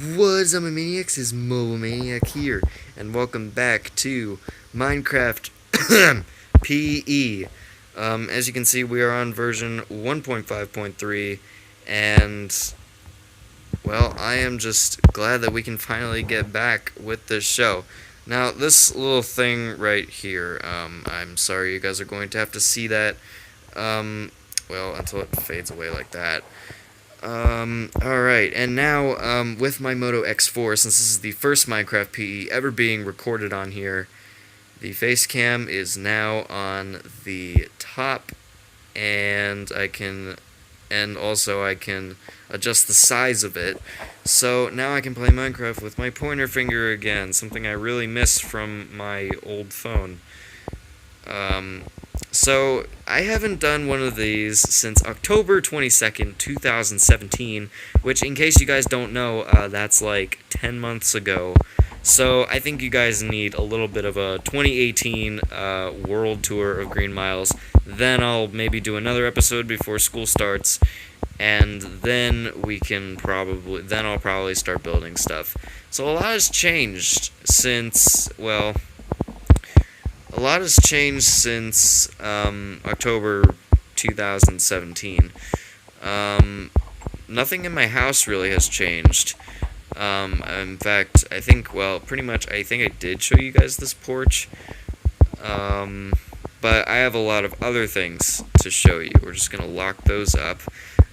What's up, my maniacs? It's Mobile Maniac here, and welcome back to Minecraft PE. As you can see, we are on version 1.5.3, and, well, I am just glad that we can finally get back with this show. Now, this little thing right here, I'm sorry you guys are going to have to see that, well, until it fades away like that. Alright, and now, with my Moto X4, since this is the first Minecraft PE ever being recorded on here, the face cam is now on the top, and I can adjust the size of it, so now I can play Minecraft with my pointer finger again, something I really miss from my old phone. So, I haven't done one of these since October 22nd, 2017, which, in case you guys don't know, that's like 10 months ago. So, I think you guys need a little bit of a 2018 world tour of Green Miles. Then I'll maybe do another episode before school starts, and then I'll probably start building stuff. So, a lot has changed since, well, October 2017. Nothing in my house really has changed. In fact, I think I did show you guys this porch. But I have a lot of other things to show you. We're just going to lock those up.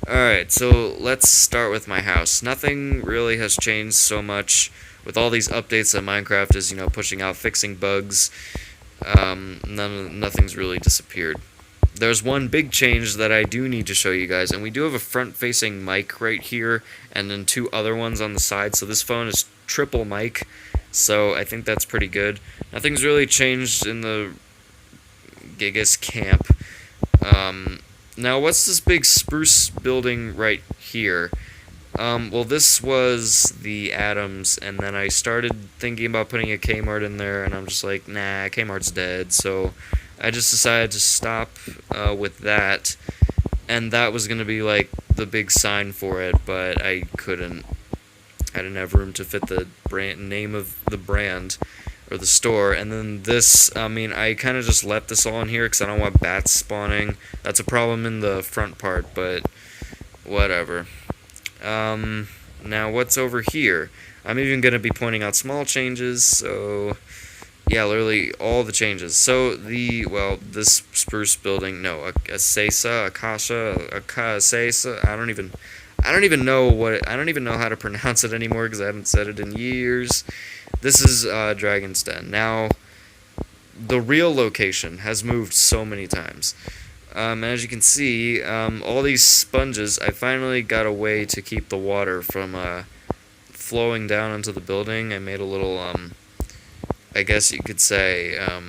Alright, so let's start with my house. Nothing really has changed so much with all these updates that Minecraft is, pushing out, fixing bugs. Nothing's really disappeared. There's one big change that I do need to show you guys, and we do have a front-facing mic right here, and then two other ones on the side, so this phone is triple mic, so I think that's pretty good. Nothing's really changed in the Gigas camp. Now, what's this big spruce building right here? Well, this was the Adams, and then I started thinking about putting a Kmart in there, and I'm just like, nah, Kmart's dead, so I just decided to stop with that, and that was going to be, like, the big sign for it, but I didn't have room to fit the name of the brand, or the store, and then this, I kind of just left this all in here, because I don't want bats spawning. That's a problem in the front part, but whatever. Now what's over here? I'm even going to be pointing out small changes, so, yeah, literally all the changes. So, this spruce building, no, Akasa, I don't even know how to pronounce it anymore, because I haven't said it in years. This is, Dragon's Den. Now, the real location has moved so many times. As you can see, all these sponges, I finally got a way to keep the water from flowing down into the building. I made a little, I guess you could say, I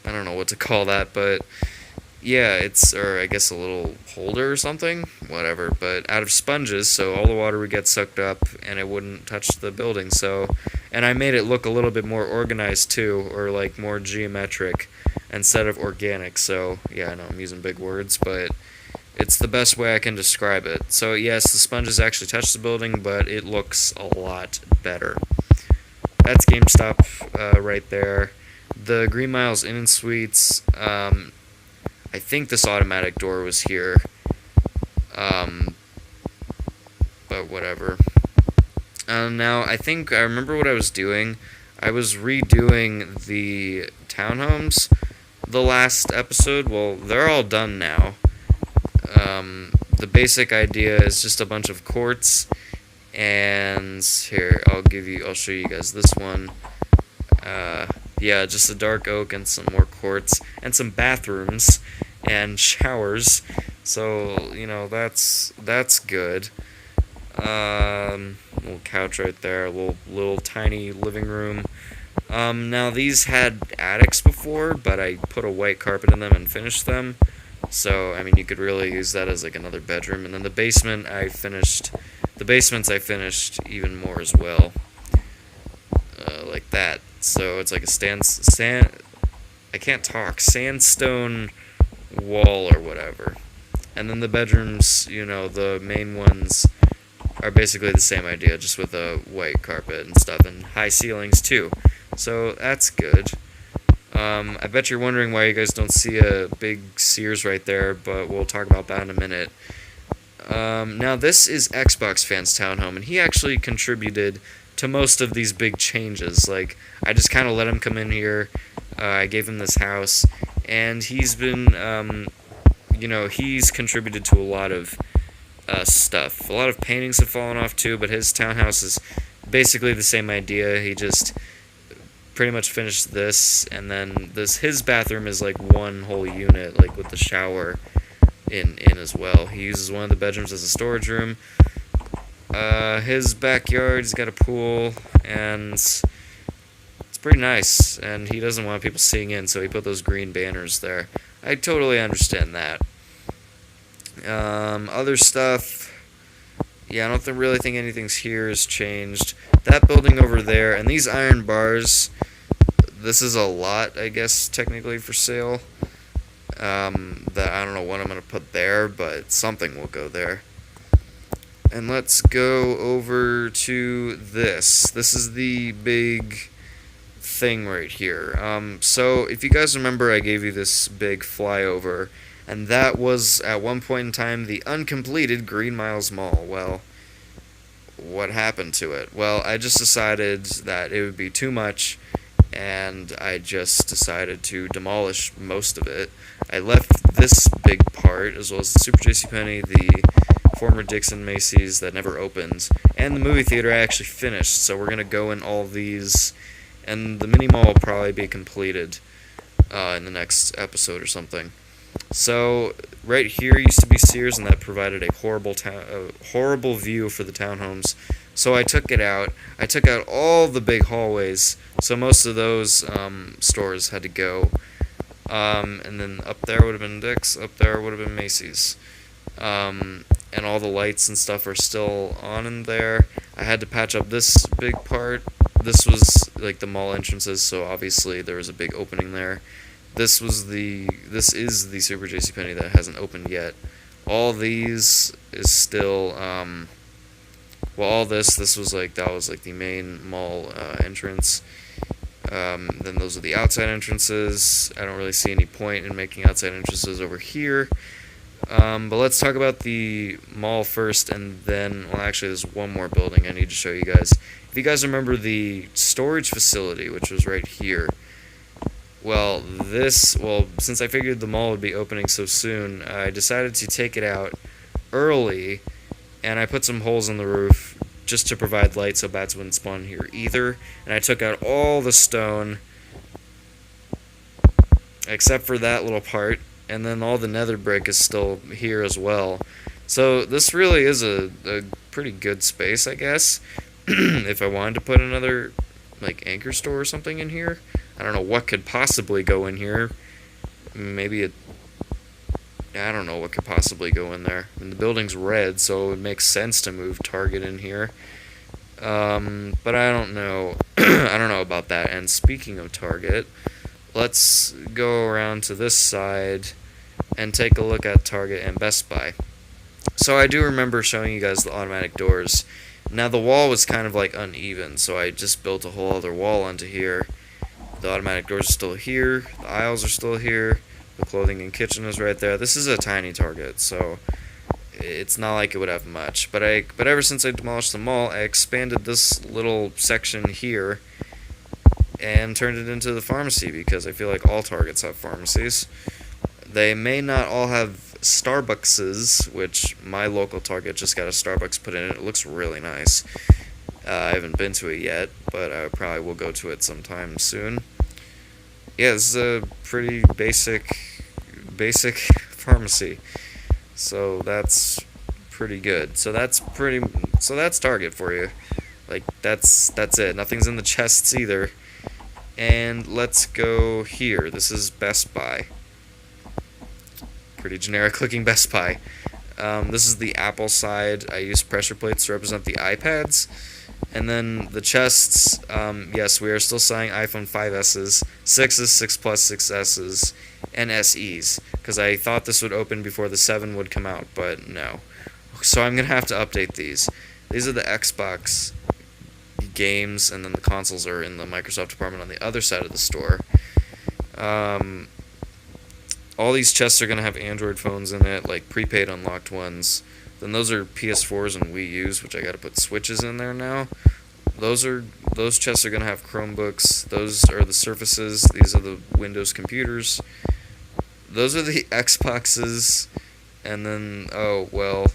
don't know what to call that, but yeah, I guess a little holder or something, whatever, but out of sponges, so all the water would get sucked up and it wouldn't touch the building, and I made it look a little bit more organized too, or like more geometric instead of organic, so yeah, I know I'm using big words, but it's the best way I can describe it. So yes, the sponges actually touch the building, but it looks a lot better. That's GameStop right there. The Green Miles Inn and Suites, I think this automatic door was here, but whatever. Now, I think I remember what I was doing. I was redoing the townhomes the last episode. Well, they're all done now. The basic idea is just a bunch of courts, and here, I'll show you guys this one. Yeah, just a dark oak and some more courts, and some bathrooms, and showers, so, that's good. Little couch right there, little tiny living room. Now these had attics before, but I put a white carpet in them and finished them, so, you could really use that as, like, another bedroom, and then the basements I finished even more as well, like that. So it's like a I can't talk, sandstone wall or whatever. And then the bedrooms, the main ones are basically the same idea, just with a white carpet and stuff, and high ceilings too. So that's good. I bet you're wondering why you guys don't see a big Sears right there, but we'll talk about that in a minute. Now this is Xbox Fan's townhome, and he actually contributed to most of these big changes. Like, I just kind of let him come in here. I gave him this house, and he's been, he's contributed to a lot of stuff. A lot of paintings have fallen off too, but his townhouse is basically the same idea. He just pretty much finished this, and then his bathroom is like one whole unit, like with the shower in as well. He uses one of the bedrooms as a storage room. His backyard, he's got a pool, and it's pretty nice, and he doesn't want people seeing in, so he put those green banners there. I totally understand that. Other stuff, yeah, I don't really think anything's here has changed. That building over there, and these iron bars, this is a lot, I guess, technically for sale. That I don't know what I'm going to put there, but something will go there. And let's go over to this. This is the big thing right here. So if you guys remember, I gave you this big flyover, and that was at one point in time the uncompleted Green Miles Mall. Well, what happened to it? Well, I just decided that it would be too much, and I just decided to demolish most of it. I left this big part, as well as the Super JCPenney, the former Dixon Macy's that never opened, and the movie theater I actually finished, so we're going to go in all these, and the mini mall will probably be completed in the next episode or something. So, right here used to be Sears, and that provided a horrible view for the townhomes. So I took it out. I took out all the big hallways, so most of those stores had to go. And then up there would have been Dick's, up there would have been Macy's. And all the lights and stuff are still on in there. I had to patch up this big part. This was like the mall entrances, so obviously there was a big opening there. This is the Super JCPenney that hasn't opened yet. All these is still, all this was like, that was like the main mall entrance. Then those are the outside entrances. I don't really see any point in making outside entrances over here. But let's talk about the mall first, and then, well, actually, there's one more building I need to show you guys. If you guys remember the storage facility, which was right here, well, since I figured the mall would be opening so soon, I decided to take it out early, and I put some holes in the roof just to provide light so bats wouldn't spawn here either. And I took out all the stone, except for that little part, and then all the nether brick is still here as well. So this really is a pretty good space, I guess. If I wanted to put another like anchor store or something in here, I don't know what could possibly go in here. Maybe I don't know what could possibly go in there. And the building's red, so it would make sense to move Target in here. But I don't know. I don't know about that. And speaking of Target, let's go around to this side and take a look at Target and Best Buy. So I do remember showing you guys the automatic doors. Now the wall was kind of like uneven, so I just built a whole other wall onto here. The automatic doors are still here. The aisles are still here. The clothing and kitchen is right there. This is a tiny Target, so it's not like it would have much. But ever since I demolished the mall, I expanded this little section here and turned it into the pharmacy, because I feel like all Targets have pharmacies. They may not all have Starbuckses, which my local Target just got a Starbucks put in it. It looks really nice. I haven't been to it yet, but I probably will go to it sometime soon. Yeah, this is a pretty basic pharmacy. So that's pretty good. So that's Target for you. Like that's it. Nothing's in the chests either. And let's go here. This is Best Buy. Pretty generic looking Best Buy. This is the Apple side. I use pressure plates to represent the iPads. And then the chests, yes, we are still selling iPhone 5Ss, 6s, 6 Plus, 6Ss, and SEs, because I thought this would open before the 7 would come out, but no. So I'm going to have to update these. These are the Xbox games, and then the consoles are in the Microsoft department on the other side of the store. All these chests are going to have Android phones in it, like prepaid unlocked ones. Then those are PS4s and Wii U's, which I got to put switches in there now. Those chests are going to have Chromebooks. Those are the Surfaces. These are the Windows computers. Those are the Xboxes. And then, oh, well,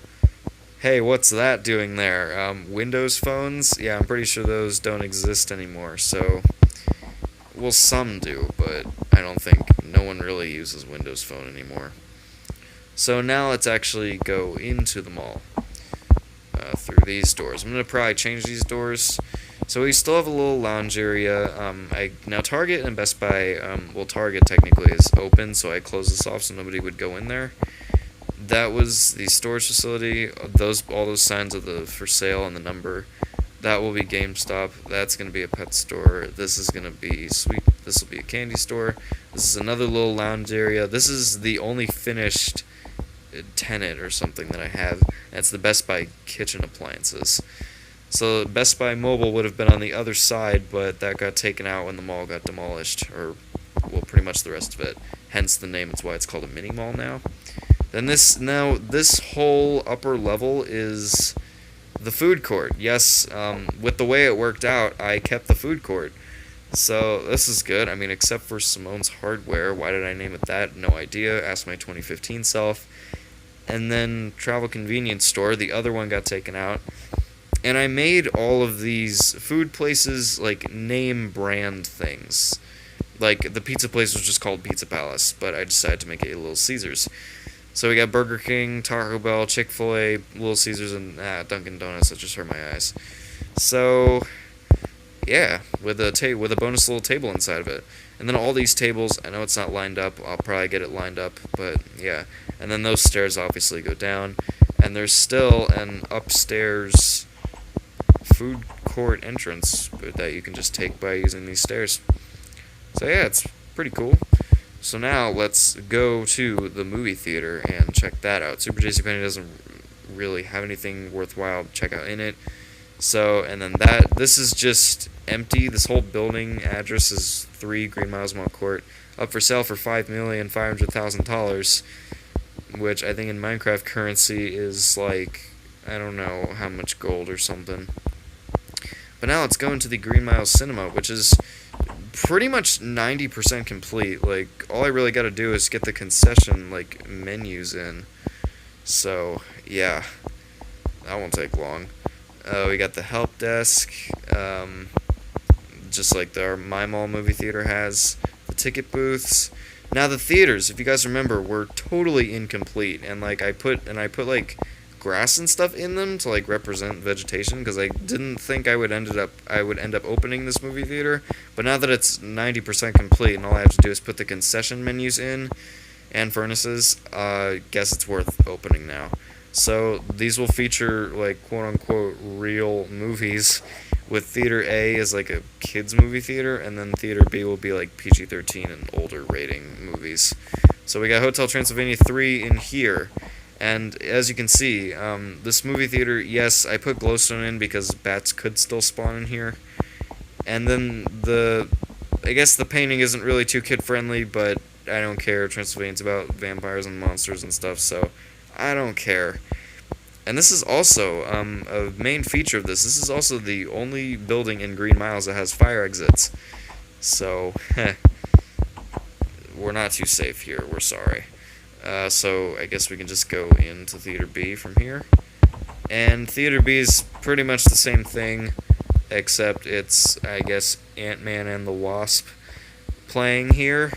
hey, what's that doing there? Windows phones? Yeah, I'm pretty sure those don't exist anymore. So, well, some do, but I don't think no one really uses Windows Phone anymore. So now let's actually go into the mall through these doors. I'm going to probably change these doors. So we still have a little lounge area. Now Target and Best Buy, well, Target technically is open, so I closed this off so nobody would go in there. That was the storage facility. All those signs of the for sale and the number. That will be GameStop. That's going to be a pet store. This is going to be sweet. This will be a candy store. This is another little lounge area. This is the only finished tenant or something that I have. That's the Best Buy kitchen appliances. So Best Buy Mobile would have been on the other side, but that got taken out when the mall got demolished, or well, pretty much the rest of it. Hence the name. It's why it's called a mini mall now. Then this whole upper level is the food court. Yes, with the way it worked out, I kept the food court. So this is good. I mean, except for Simone's Hardware. Why did I name it that? No idea. Ask my 2015 self. And then Travel Convenience Store. The other one got taken out. And I made all of these food places like name brand things. Like the pizza place was just called Pizza Palace, but I decided to make it Little Caesars. So we got Burger King, Taco Bell, Chick-fil-A, Little Caesars, and Dunkin' Donuts. That just hurt my eyes. So yeah, with a bonus little table inside of it. And then all these tables, I know it's not lined up. I'll probably get it lined up, but yeah. And then those stairs obviously go down. And there's still an upstairs food court entrance that you can just take by using these stairs. So yeah, it's pretty cool. So now let's go to the movie theater and check that out. Super JCPenney doesn't really have anything worthwhile to check out in it. So, and then this is just empty. This whole building address is 3 Green Miles Mall Court, up for sale for $5,500,000, which I think in Minecraft currency is like, I don't know how much gold or something. But now let's go into the Green Miles Cinema, which is pretty much 90% complete. Like, all I really got to do is get the concession, like, menus in. So, yeah, that won't take long. We got the help desk, just like my mall movie theater has. The ticket booths. Now the theaters, if you guys remember, were totally incomplete, and like I put like grass and stuff in them to like represent vegetation, because I didn't think I would end up opening this movie theater. But now that it's 90% complete and all I have to do is put the concession menus in and furnaces, guess it's worth opening now. So these will feature like quote unquote real movies, with Theater A as like a kids movie theater, and then Theater B will be like PG-13 and older rating movies. So we got Hotel Transylvania 3 in here. And as you can see, this movie theater, yes, I put glowstone in because bats could still spawn in here. And then I guess the painting isn't really too kid-friendly, but I don't care. Transylvania's about vampires and monsters and stuff, so I don't care. And this is also a main feature of this. This is also the only building in Green Miles that has fire exits. So, we're not too safe here. We're sorry. So I guess we can just go into Theater B from here. And Theater B is pretty much the same thing, except it's, I guess, Ant-Man and the Wasp playing here.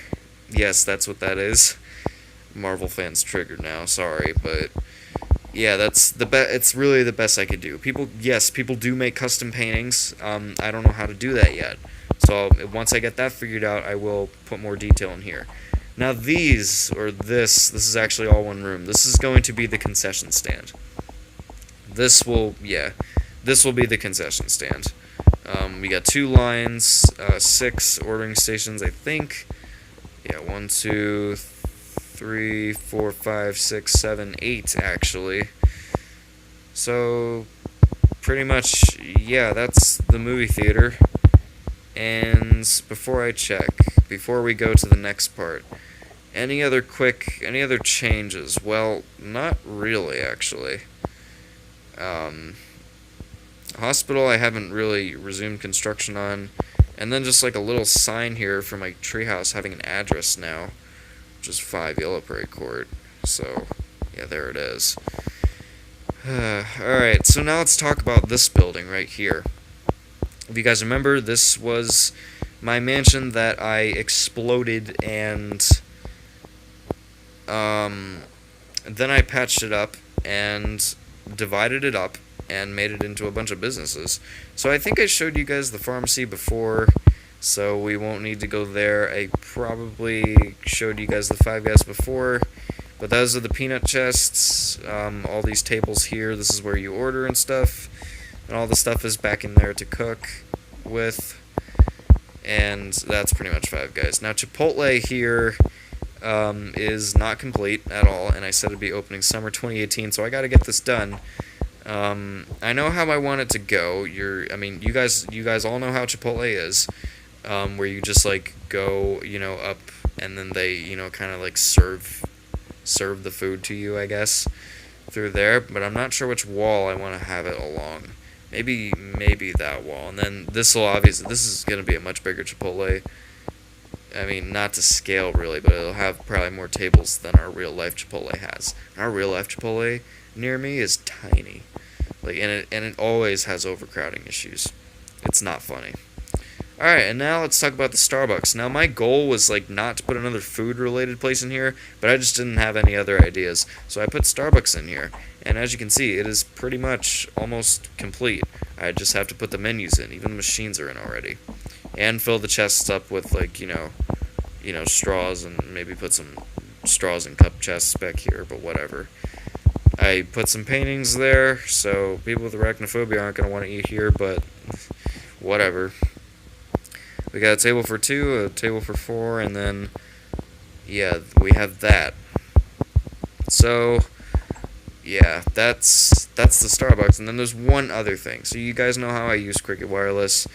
Yes, that's what that is. Marvel fans triggered now, sorry, but yeah, that's it's really the best I could do. People do make custom paintings. I don't know how to do that yet. So once I get that figured out, I will put more detail in here. Now this is actually all one room. This is going to be the concession stand. This will be the concession stand. We got 2 lines, 6 ordering stations, I think. Yeah, 1, 2, 3, 4, 5, 6, 7, 8 actually. So pretty much, yeah, that's the movie theater. And before we go to the next part, any other changes? Well, not really, actually. Hospital, I haven't really resumed construction on. And then just like a little sign here for my treehouse having an address now, which is 5 Yellow Prairie Court. So, yeah, there it is. Alright, so now let's talk about this building right here. If you guys remember, this was my mansion that I exploded and then I patched it up and divided it up and made it into a bunch of businesses. So I think I showed you guys the pharmacy before, so we won't need to go there. I probably showed you guys the Five Guys before, but those are the peanut chests, all these tables here, this is where you order and stuff, and all the stuff is back in there to cook with, and that's pretty much Five Guys. Now Chipotle here is not complete at all, and I said it'd be opening summer 2018, so I gotta get this done. I know how I want it to go. You guys all know how Chipotle is, where you just like go, up, and then they, kind of like serve the food to you, I guess, through there. But I'm not sure which wall I want to have it along. Maybe that wall, and then this is gonna be a much bigger Chipotle. I mean, not to scale really, but it'll have probably more tables than our real life Chipotle has. Our real life Chipotle near me is tiny. And it always has overcrowding issues. It's not funny. Alright, and now let's talk about the Starbucks. Now my goal was not to put another food related place in here, but I just didn't have any other ideas. So I put Starbucks in here. And as you can see, it is pretty much almost complete. I just have to put the menus in. Even the machines are in already. And fill the chests up with straws, and maybe put some straws and cup chests back here, but whatever. I put some paintings there, so people with arachnophobia aren't going to want to eat here, but whatever. We got a table for 2, a table for 4, and then, yeah, we have that. So, yeah, that's the Starbucks, and then there's one other thing. So you guys know how I use Cricket Wireless.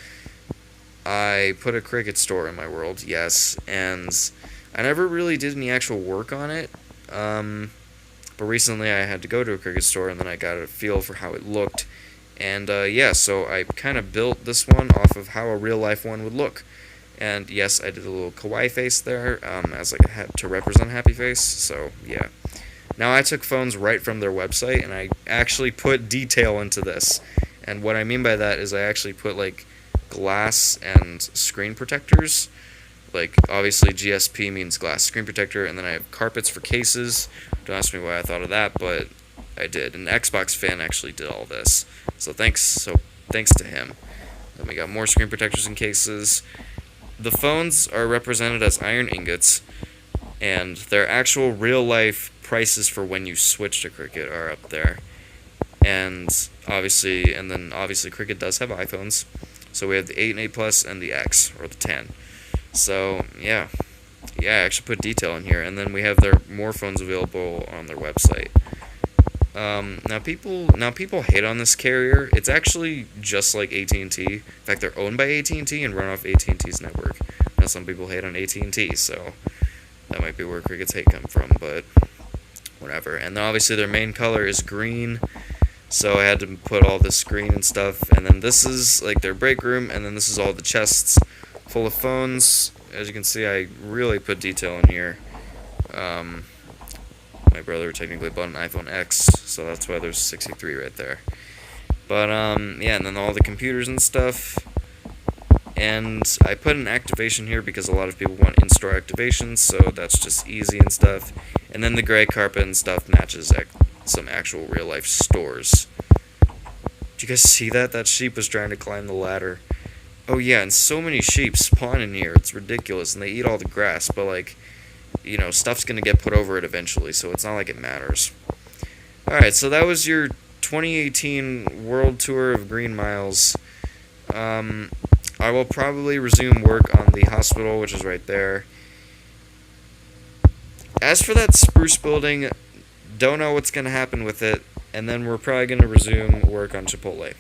I put a Cricket store in my world, yes, and I never really did any actual work on it. But recently I had to go to a Cricket store, and then I got a feel for how it looked. And, yeah, so I kind of built this one off of how a real-life one would look. And, yes, I did a little kawaii face there, as to represent happy face, so, yeah. Now, I took phones right from their website, and I actually put detail into this. And what I mean by that is I actually put, glass and screen protectors. Obviously GSP means glass screen protector, and then I have carpets for cases. Don't ask me why I thought of that, but I did. An Xbox fan actually did all this. So thanks to him. Then we got more screen protectors and cases. The phones are represented as iron ingots, and their actual real-life prices for when you switch to Cricket are up there. And obviously Cricket does have iPhones. So we have the 8 and 8 Plus and the X, or the 10. So, yeah. Yeah, I actually put detail in here. And then we have their more phones available on their website. Now people hate on this carrier. It's actually just like AT&T. In fact, they're owned by AT&T and run off AT&T's network. Now some people hate on AT&T, so that might be where Cricket's hate come from, but whatever. And then obviously their main color is green. So I had to put all this green and stuff. And then this is their break room, and then this is all the chests full of phones. As you can see, I really put detail in here. My brother technically bought an iPhone X, so that's why there's 63 right there. But, yeah, and then all the computers and stuff. And I put an activation here because a lot of people want in-store activations, so that's just easy and stuff. And then the gray carpet and stuff matches some actual real-life stores. Did you guys see that? That sheep was trying to climb the ladder. Oh yeah, and so many sheep spawn in here. It's ridiculous, and they eat all the grass, but stuff's gonna get put over it eventually, so it's not like it matters. Alright, so that was your 2018 World Tour of Green Miles. I will probably resume work on the hospital, which is right there. As for that spruce building, don't know what's gonna happen with it, and then we're probably gonna resume work on Chipotle.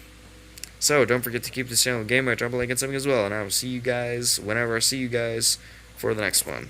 So don't forget to keep this channel gamer, drop a like and something as well, and I will see you guys whenever I see you guys for the next one.